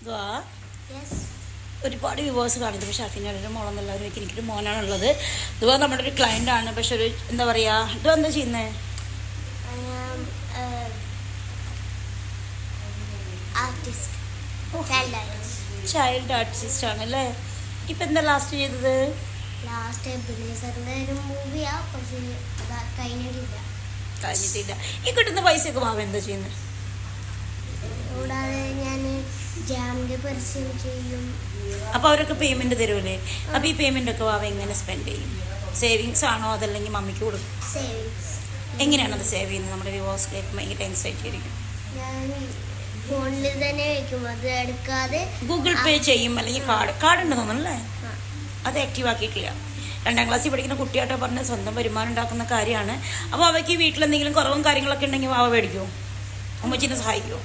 ഇതാ ഒരുപാട് വ്യൂവേഴ്സ് കാണുന്നത്. പക്ഷേ ഷാഫിൻ്റെ മോളെന്നുള്ളവരും എനിക്കൊരു മോനാണുള്ളത്. ഇതുപോലെ നമ്മുടെ ഒരു ക്ലയൻ്റ് ആണ്. പക്ഷെ ഒരു എന്താ പറയുക, ഇതുവാ എന്താ ചെയ്യുന്നത്? ചൈൽഡ് ആർട്ടിസ്റ്റ് ആണല്ലേ. ഇപ്പം എന്താ ലാസ്റ്റ് ചെയ്തത്? കഴിഞ്ഞിട്ടില്ല. ഈ കിട്ടുന്ന പൈസയൊക്കെ വാവ എന്താ ചെയ്യുന്നത്? കൂടാതെ ഞാൻ ജാമിന്റെ പരസ്യം ചെയ്യും. അപ്പോൾ അവരൊക്കെ പേയ്മെന്റ് തരുമല്ലേ? അപ്പോൾ ഈ പേയ്മെന്റ് ഒക്കെ വാവ എങ്ങനെ സ്പെൻഡ് ചെയ്യും? സേവിങ്സ് ആണോ അതല്ലെങ്കിൽ മമ്മിക്ക് കൊടുക്കും? സേവിങ്സ്. എങ്ങനെയാണ് അത് സേവ് ചെയ്യുന്നത്? നമ്മുടെ വ്യൂവേഴ്സ് കേൾക്കുമ്പോൾ ഭയങ്കര ആൻസൈറ്റി ആയിരിക്കും. ഞാൻ ഫോണിൽ തന്നെ വയ്ക്കും, അത് എടുക്കാതെ. ഗൂഗിൾ പേ ചെയ്യും അല്ലെങ്കിൽ കാർഡ് ഉണ്ടെന്ന് തോന്നുന്നല്ലേ? അത് ആക്റ്റീവ് ആക്കിയിട്ടില്ല. 2ാം ക്ലാസ്സിൽ പഠിക്കുന്ന കുട്ടിയായിട്ട് പറഞ്ഞ സ്വന്തം വരുമാനം ഉണ്ടാക്കുന്ന കാര്യമാണ്. അപ്പോൾ അവയ്ക്ക് വീട്ടിലെന്തെങ്കിലും കുറവും കാര്യങ്ങളൊക്കെ ഉണ്ടെങ്കിൽ വാവ മേടിക്കുമോ? ഉമ്മച്ചിനെ സഹായിക്കുമോ?